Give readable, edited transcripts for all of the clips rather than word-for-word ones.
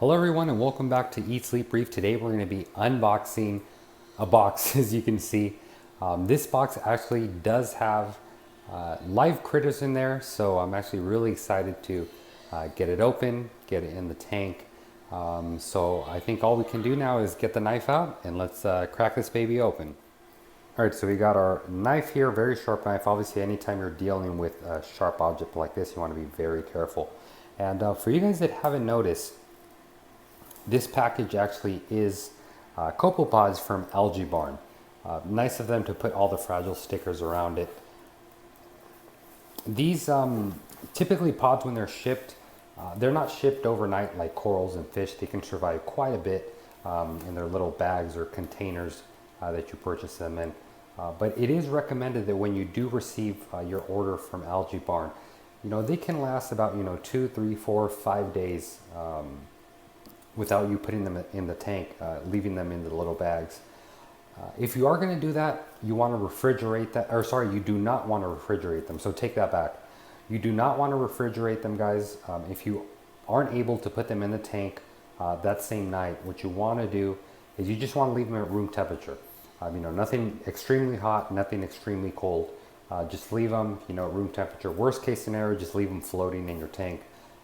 Hello everyone and welcome back to Eat Sleep Reef. Today we're going to be unboxing a box. As you can see, this box actually does have live critters in there, so I'm actually really excited to get it open, get it in the tank. So I think all we can do now is get the knife out and let's crack this baby open. Alright, so we got our knife here, very sharp knife. Obviously anytime you're dealing with a sharp object like this, you want to be very careful. And for you guys that haven't noticed, this package actually is Copepods from Algae Barn. Nice of them to put all the fragile stickers around it. These typically pods, when they're shipped, they're not shipped overnight like corals and fish. They can survive quite a bit in their little bags or containers that you purchase them in. But it is recommended that when you do receive your order from Algae Barn, they can last about 2, 3, 4, 5 days without you putting them in the tank, leaving them in the little bags. If you are going to do that, you want to refrigerate that, or sorry, you do not want to refrigerate them. So take that back. You do not want to refrigerate them, guys. If you aren't able to put them in the tank that same night, what you want to do is you just want to leave them at room temperature. Nothing extremely hot, nothing extremely cold. Just leave them, at room temperature. Worst case scenario, just leave them floating in your tank,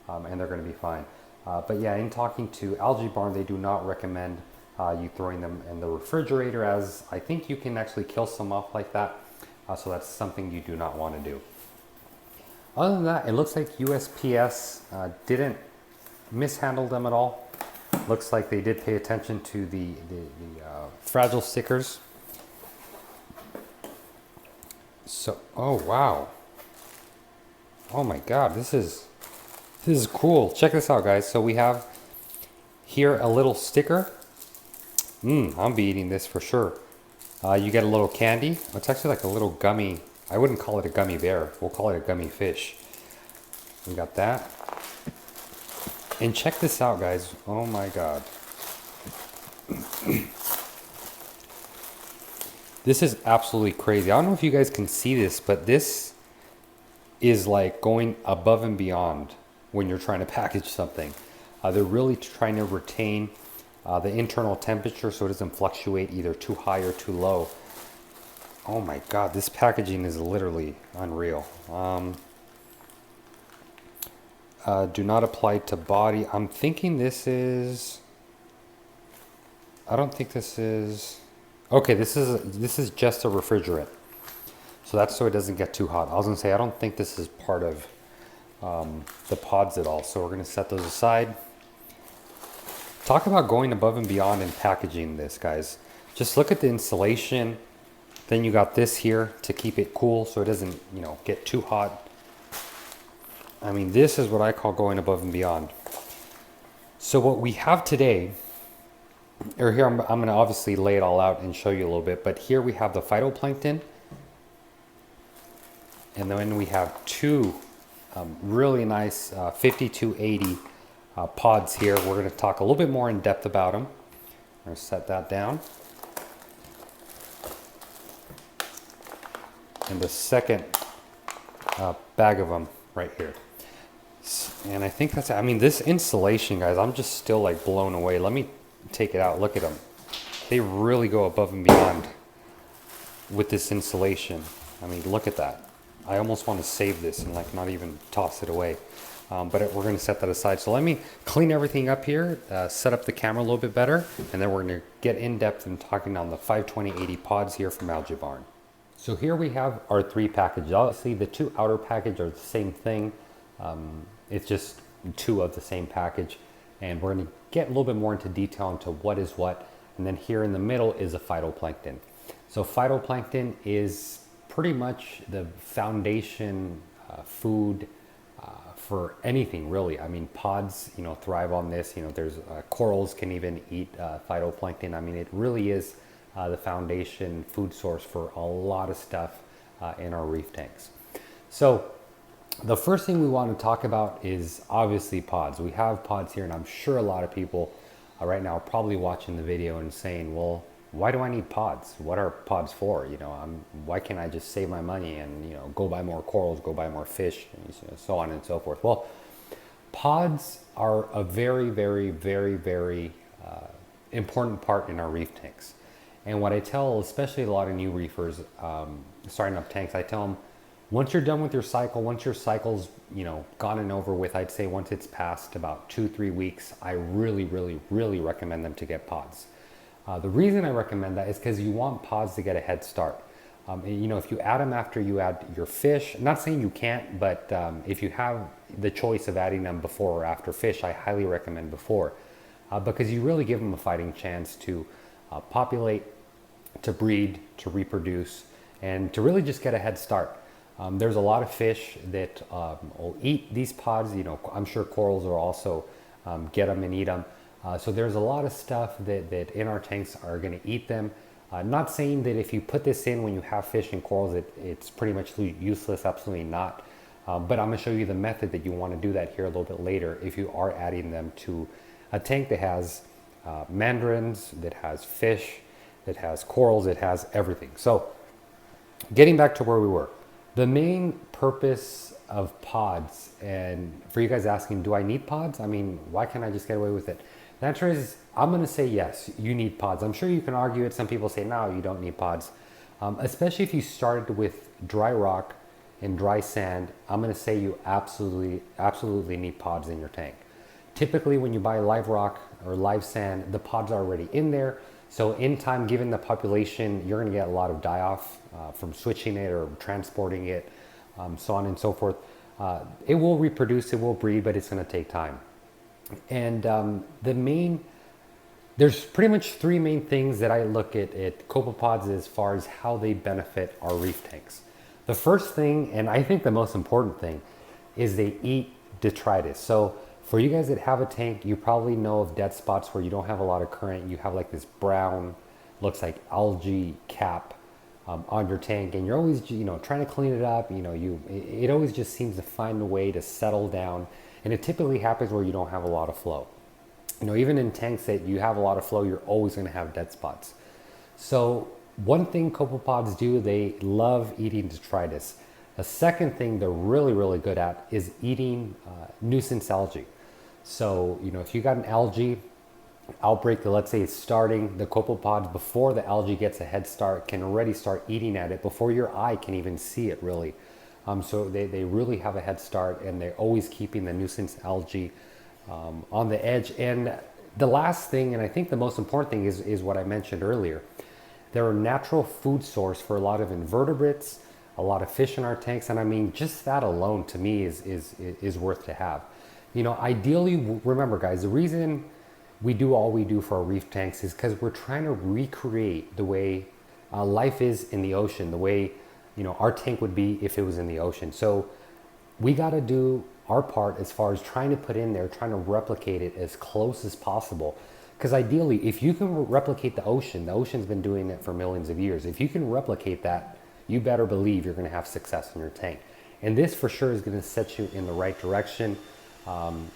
and they're going to be fine. But yeah, in talking to Algae Barn, they do not recommend you throwing them in the refrigerator, as I think you can actually kill some off like that. So that's something you do not want to do. Other than that, it looks like USPS didn't mishandle them at all. Looks like they did pay attention to the fragile stickers. So, oh wow. Oh my God, this is cool. Check this out, guys. So we have here a little sticker. I'll be eating this for sure. You get a little candy. It's actually like a little gummy. I wouldn't call it a gummy bear. We'll call it a gummy fish. We got that. And check this out, guys. Oh my God. This is absolutely crazy. I don't know if you guys can see this, but this is like going above and beyond when you're trying to package something. They're really trying to retain the internal temperature so it doesn't fluctuate either too high or too low. Oh my God, this packaging is literally unreal. Do not apply to body. I'm thinking this is, I don't think this is, okay, this is just a refrigerant. So that's so it doesn't get too hot. I was gonna say, I don't think this is part of the pods at all. So we're gonna set those aside. Talk about going above and beyond in packaging this, guys. Just look at the insulation. Then you got this here to keep it cool so it doesn't, get too hot. I mean, this is what I call going above and beyond. So what we have today, or here I'm gonna obviously lay it all out and show you a little bit, but here we have the phytoplankton. And then we have two really nice 5280 pods here. We're going to talk a little bit more in depth about them. I'm going to set that down. And the second bag of them right here. And I think that's, this insulation, guys, I'm just still like blown away. Let me take it out. Look at them. They really go above and beyond with this insulation. Look at that. I almost want to save this and like not even toss it away. But we're going to set that aside. So let me clean everything up here, set up the camera a little bit better, and then we're going to get in depth in talking on the 52080 pods here from Algae Barn. So here we have our three packages. Obviously the two outer packages are the same thing. It's just two of the same package. And we're going to get a little bit more into detail into what is what. And then here in the middle is a phytoplankton. So phytoplankton is pretty much the foundation food for anything, really. Pods, thrive on this. There's corals can even eat phytoplankton. It really is the foundation food source for a lot of stuff in our reef tanks. So the first thing we want to talk about is obviously pods. We have pods here, and I'm sure a lot of people right now are probably watching the video and saying, well, why do I need pods? What are pods for? Why can't I just save my money and go buy more corals, go buy more fish, and so on and so forth? Well, Pods are a very, very, very, very important part in our reef tanks. And what I tell, especially a lot of new reefers starting up tanks, I tell them, once you're done with your cycle, once your cycle's gone and over with, I'd say once it's past about 2-3 weeks, I really, really, really recommend them to get pods. The reason I recommend that is because you want pods to get a head start. If you add them after you add your fish, I'm not saying you can't, but if you have the choice of adding them before or after fish, I highly recommend before, because you really give them a fighting chance to populate, to breed, to reproduce, and to really just get a head start. There's a lot of fish that will eat these pods. I'm sure corals will also get them and eat them. So there's a lot of stuff that in our tanks are going to eat them. Not saying that if you put this in when you have fish and corals, it's pretty much useless, absolutely not. But I'm going to show you the method that you want to do that here a little bit later if you are adding them to a tank that has mandarins, that has fish, that has corals, that has everything. So getting back to where we were, the main purpose of pods, and for you guys asking, do I need pods? I mean, why can't I just get away with it? The answer is, I'm going to say yes, you need pods. I'm sure you can argue it. Some people say, no, you don't need pods. Especially if you started with dry rock and dry sand, I'm going to say you absolutely need pods in your tank. Typically, when you buy live rock or live sand, the pods are already in there. So in time, given the population, you're going to get a lot of die-off from switching it or transporting it, so on and so forth. It will reproduce, it will breed, but it's going to take time. And there's pretty much three main things that I look at Copepods as far as how they benefit our reef tanks. The first thing, and I think the most important thing, is they eat detritus. So for you guys that have a tank, you probably know of dead spots where you don't have a lot of current. You have like this brown, looks like algae cap on your tank, and you're always trying to clean it up. It always just seems to find a way to settle down, and it typically happens where you don't have a lot of flow. Even in tanks that you have a lot of flow, you're always going to have dead spots. So one thing Copepods do, they love eating detritus. The second thing they're really, really good at is eating nuisance algae. So, if you got an algae outbreak that, let's say, it's starting, the Copepods, before the algae gets a head start, can already start eating at it before your eye can even see it, really. So they really have a head start, and they're always keeping the nuisance algae on the edge. And the last thing, and I think the most important thing, is what I mentioned earlier. They're a natural food source for a lot of invertebrates, a lot of fish in our tanks, and I mean, just that alone to me is worth to have. Ideally, remember guys, the reason we do all we do for our reef tanks is because we're trying to recreate the way life is in the ocean, the way our tank would be if it was in the ocean. So we got to do our part as far as trying to put in there, trying to replicate it as close as possible. Because ideally, if you can replicate the ocean's been doing it for millions of years. If you can replicate that, you better believe you're going to have success in your tank. And this for sure is going to set you in the right direction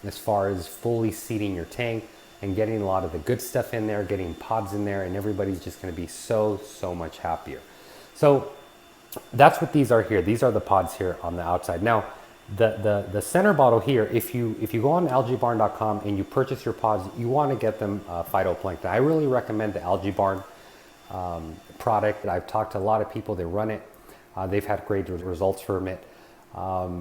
as far as fully seeding your tank and getting a lot of the good stuff in there, getting pods in there, and everybody's just going to be so much happier. So that's what these are here. These are the pods here on the outside. Now, the center bottle here, if you go on algaebarn.com and you purchase your pods, you want to get them phytoplankton. I really recommend the Algae Barn product. I've talked to a lot of people that run it. They've had great results from it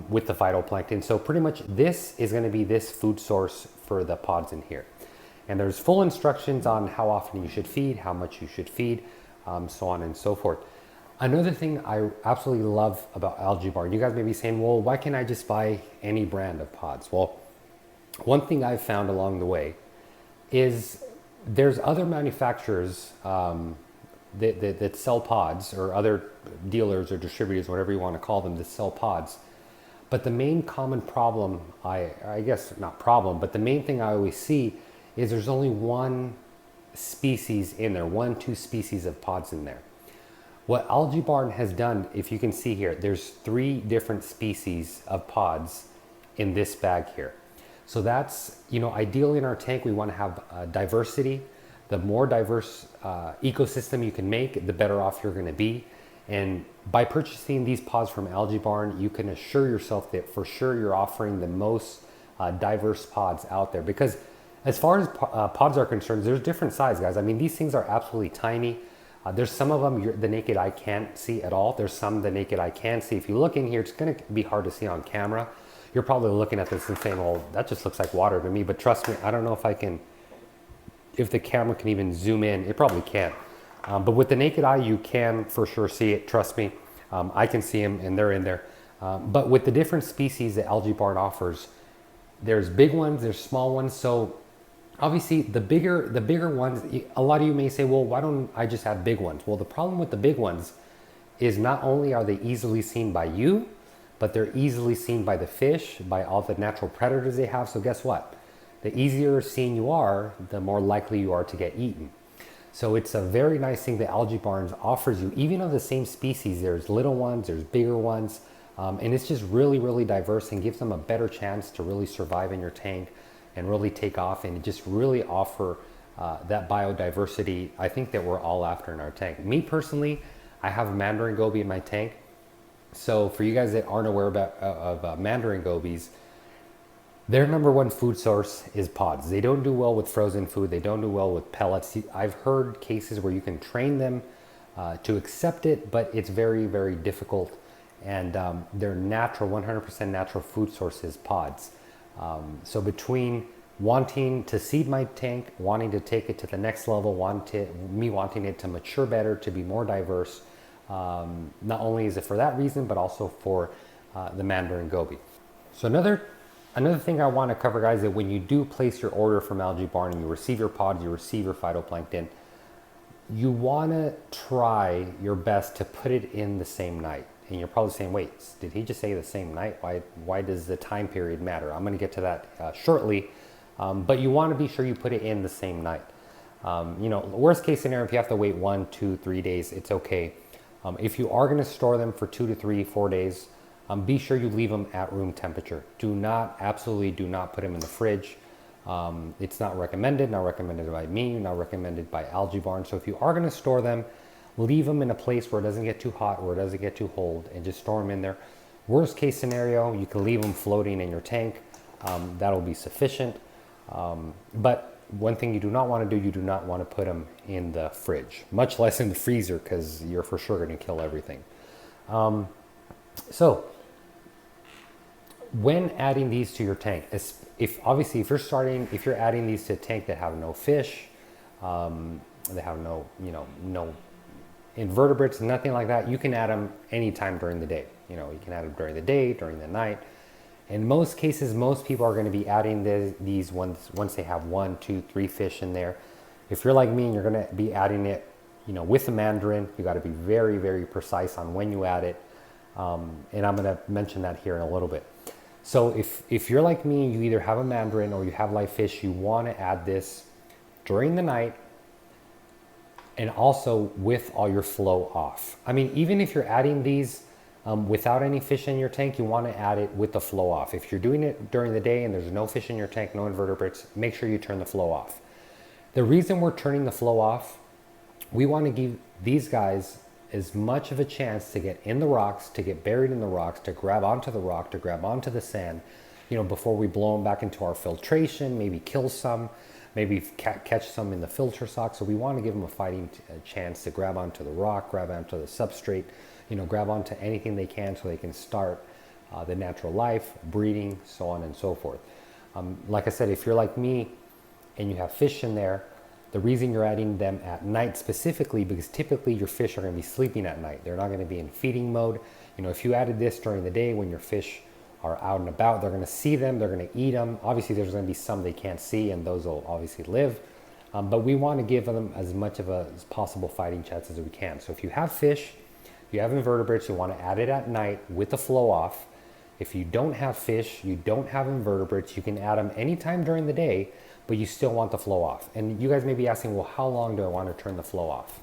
with the phytoplankton. So pretty much this is going to be this food source for the pods in here. And there's full instructions on how often you should feed, how much you should feed, so on and so forth. Another thing I absolutely love about Algae Barn, you guys may be saying, well, why can't I just buy any brand of pods? Well, one thing I've found along the way is there's other manufacturers that sell pods, or other dealers or distributors, whatever you want to call them, that sell pods. But the main common problem, I guess not problem, but the main thing I always see is there's only one species in there, 1-2 species of pods in there. What Algae Barn has done, if you can see here, there's 3 different species of pods in this bag here. So that's, ideally in our tank, we want to have diversity. The more diverse ecosystem you can make, the better off you're going to be. And by purchasing these pods from Algae Barn, you can assure yourself that for sure you're offering the most diverse pods out there. Because as far as pods are concerned, there's different sizes, guys. I mean, these things are absolutely tiny. There's some of them the naked eye can't see at all. There's some the naked eye can see. If you look in here, it's going to be hard to see on camera. You're probably looking at this and saying, well, that just looks like water to me. But trust me, I don't know if the camera can even zoom in. It probably can't. But with the naked eye, you can for sure see it. Trust me. I can see them and they're in there. But with the different species that Algae Barn offers, there's big ones, there's small ones. So obviously the bigger ones, a lot of you may say, well, why don't I just have big ones? Well, the problem with the big ones is not only are they easily seen by you, but they're easily seen by the fish, by all the natural predators they have. So guess what? The easier seen you are, the more likely you are to get eaten. So it's a very nice thing that Algae Barns offers you. Even of the same species, there's little ones, there's bigger ones, and it's just really, really diverse and gives them a better chance to really survive in your tank and really take off and just really offer that biodiversity I think that we're all after in our tank. Me personally, I have a mandarin goby in my tank. So for you guys that aren't aware of mandarin gobies, their number one food source is pods. They don't do well with frozen food. They don't do well with pellets. I've heard cases where you can train them to accept it, but it's very, very difficult. And their natural, 100% natural food source is pods. So between wanting to seed my tank, wanting to take it to the next level, me wanting it to mature better, to be more diverse, not only is it for that reason, but also for the mandarin goby. So another thing I want to cover, guys, that when you do place your order from Algae Barn and you receive your pods, you receive your phytoplankton, you want to try your best to put it in the same night. And you're probably saying, wait, did he just say the same night? Why does the time period matter? I'm going to get to that shortly. But you want to be sure you put it in the same night. Worst case scenario, if you have to wait 1, 2, 3 days, it's okay. If you are going to store them for 2 to 3, 4 days, be sure you leave them at room temperature. Absolutely do not put them in the fridge. It's not recommended by me, not recommended by Algae Barn. So if you are going to store them, leave them in a place where it doesn't get too hot, where it doesn't get too cold, and just store them in there. Worst case scenario, you can leave them floating in your tank. That'll be sufficient. But one thing you do not want to do, you do not want to put them in the fridge, much less in the freezer, because you're for sure going to kill everything. So when adding these to your tank, if you're adding these to a tank that have no fish, they have no invertebrates, nothing like that, you can add them anytime during the day. You can add them during the day, during the night. In most cases, most people are going to be adding these once they have 1, 2, 3 fish in there. If you're like me and you're going to be adding it, with the mandarin, you got to be very, very precise on when you add it. And I'm going to mention that here in a little bit. So if you're like me, you either have a mandarin or you have live fish, you want to add this during the night and also with all your flow off. I mean, even if you're adding these without any fish in your tank, you want to add it with the flow off. If you're doing it during the day and there's no fish in your tank, no invertebrates, make sure you turn the flow off. The reason we're turning the flow off, we want to give these guys as much of a chance to get in the rocks, to get buried in the rocks, to grab onto the rock, to grab onto the sand, before we blow them back into our filtration, maybe kill some, maybe catch some in the filter sock. So we want to give them a fighting chance to grab onto the rock, grab onto the substrate, grab onto anything they can so they can start the natural life, breeding, so on and so forth. Like I said, if you're like me and you have fish in there, the reason you're adding them at night specifically, because typically your fish are going to be sleeping at night. They're not going to be in feeding mode. If you added this during the day when your fish are out and about, they're going to see them, they're going to eat them. Obviously, there's going to be some they can't see, and those will obviously live. But we want to give them as much of a possible fighting chance as we can. So if you have fish, you have invertebrates, you want to add it at night with the flow off. If you don't have fish, you don't have invertebrates, you can add them anytime during the day, but you still want the flow off. And you guys may be asking, well, how long do I want to turn the flow off?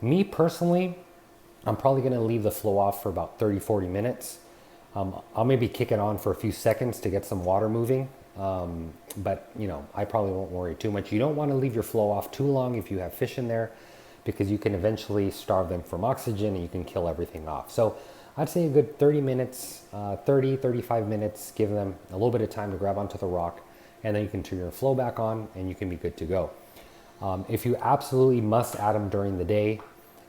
Me personally, I'm probably going to leave the flow off for about 30, 40 minutes. I'll maybe kick it on for a few seconds to get some water moving. But I probably won't worry too much. You don't want to leave your flow off too long if you have fish in there, because you can eventually starve them from oxygen and you can kill everything off. So I'd say a good 30 minutes, 35 minutes, give them a little bit of time to grab onto the rock, and then you can turn your flow back on and you can be good to go. If you absolutely must add them during the day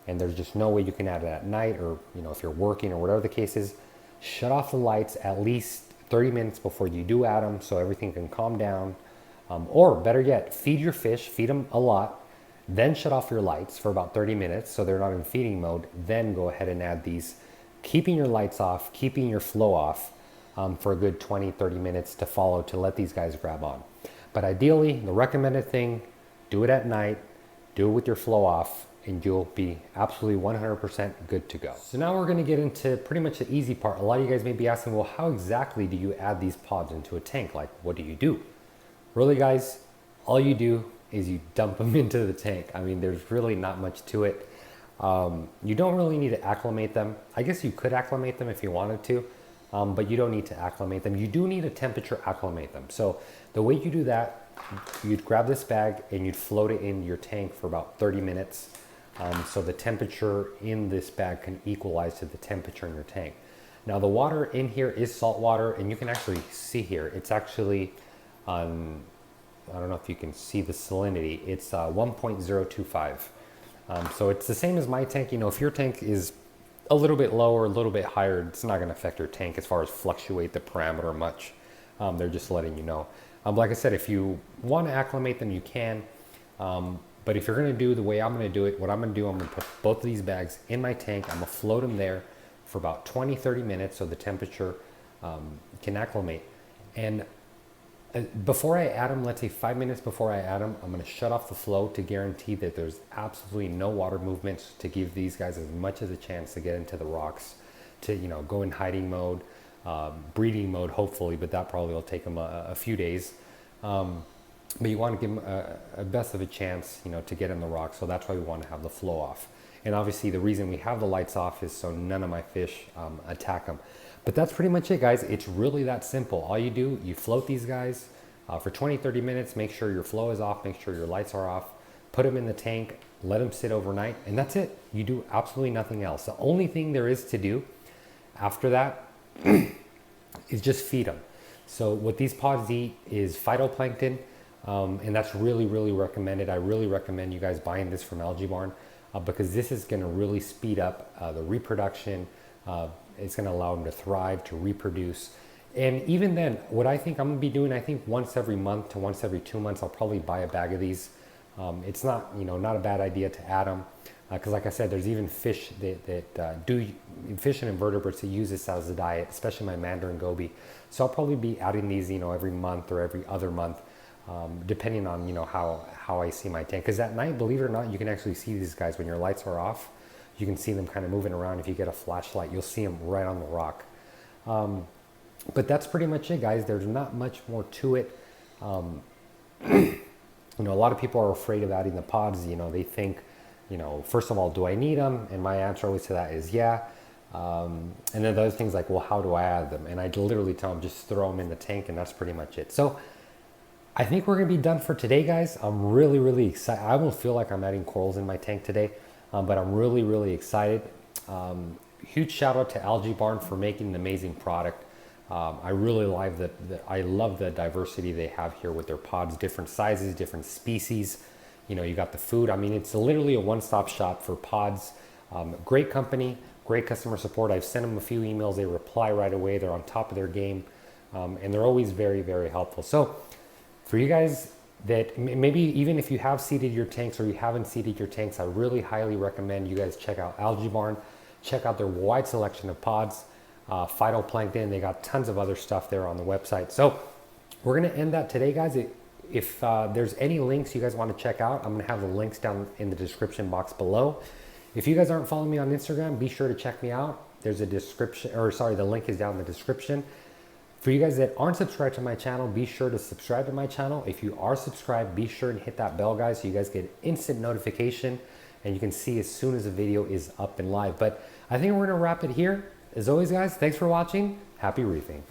and there's just no way you can add it at night, or if you're working or whatever the case is, shut off the lights at least 30 minutes before you do add them so everything can calm down. Or better yet, feed your fish, feed them a lot, then shut off your lights for about 30 minutes so they're not in feeding mode. Then go ahead and add these, keeping your lights off, keeping your flow off for a good 20-30 minutes to follow to let these guys grab on. But ideally, the recommended thing, do it at night, do it with your flow off, and you'll be absolutely 100% good to go. So now we're gonna get into pretty much the easy part. A lot of you guys may be asking, well, how exactly do you add these pods into a tank? Like, what do you do? Really, guys, all you do is you dump them into the tank. I mean, there's really not much to it. You don't really need to acclimate them. I guess you could acclimate them if you wanted to, but you don't need to acclimate them. You do need a temperature acclimate them. So the way you do that, you'd grab this bag and you'd float it in your tank for about 30 minutes. So the temperature in this bag can equalize to the temperature in your tank. Now the water in here is salt water, and you can actually see here, it's actually on, I don't know if you can see the salinity, it's 1.025. So it's the same as my tank. If your tank is a little bit lower, a little bit higher, it's not gonna affect your tank as far as fluctuate the parameter much. They're just letting you know. Like I said, if you wanna acclimate them, you can. But if you're gonna do the way I'm gonna do it, what I'm gonna do, I'm gonna put both of these bags in my tank. I'm gonna float them there for about 20-30 minutes so the temperature can acclimate. And before I add them, let's say 5 minutes before I add them, I'm gonna shut off the flow to guarantee that there's absolutely no water movements, to give these guys as much as a chance to get into the rocks, to go in hiding mode, breeding mode hopefully, but that probably will take them a few days. But you want to give them a best of a chance, to get in the rock. So that's why we want to have the flow off. And obviously the reason we have the lights off is so none of my fish attack them. But that's pretty much it, guys. It's really that simple. All you do, you float these guys for 20-30 minutes, make sure your flow is off, make sure your lights are off, put them in the tank, let them sit overnight, and that's it. You do absolutely nothing else. The only thing there is to do after that is just feed them. So what these pods eat is phytoplankton. And that's really, really recommended. I really recommend you guys buying this from Algae Barn because this is going to really speed up the reproduction. It's going to allow them to thrive, to reproduce. And even then, what I think I'm going to be doing, I think once every month to once every 2 months, I'll probably buy a bag of these. It's not, not a bad idea to add them because like I said, there's even fish that do, fish and invertebrates that use this as a diet, especially my mandarin goby. So I'll probably be adding these, every month or every other month. Depending on how I see my tank, because at night, believe it or not, you can actually see these guys when your lights are off. You can see them kind of moving around. If you get a flashlight, you'll see them right on the rock. But that's pretty much it, guys. There's not much more to it. A lot of people are afraid of adding the pods. They think, first of all, do I need them? And my answer always to that is yeah. And then the other things like, well, how do I add them? And I literally tell them just throw them in the tank, and that's pretty much it. So I think we're gonna be done for today, guys. I'm really, really excited. I don't feel like I'm adding corals in my tank today, but I'm really, really excited. Huge shout out to Algae Barn for making an amazing product. I really I love the diversity they have here with their pods, different sizes, different species. You got the food. I mean, it's literally a one-stop shop for pods. Great company, great customer support. I've sent them a few emails. They reply right away. They're on top of their game, and they're always very, very helpful. So for you guys that maybe even if you have seeded your tanks or you haven't seeded your tanks, I really highly recommend you guys check out Algae Barn. Check out their wide selection of pods, phytoplankton. They got tons of other stuff there on the website. So we're going to end that today, guys. If there's any links you guys want to check out, I'm going to have the links down in the description box below. If you guys aren't following me on Instagram, be sure to check me out. There's a the link is down in the description. For you guys that aren't subscribed to my channel, be sure to subscribe to my channel. If you are subscribed, be sure to hit that bell, guys, so you guys get instant notification and you can see as soon as a video is up and live. But I think we're gonna wrap it here. As always, guys, thanks for watching. Happy reefing.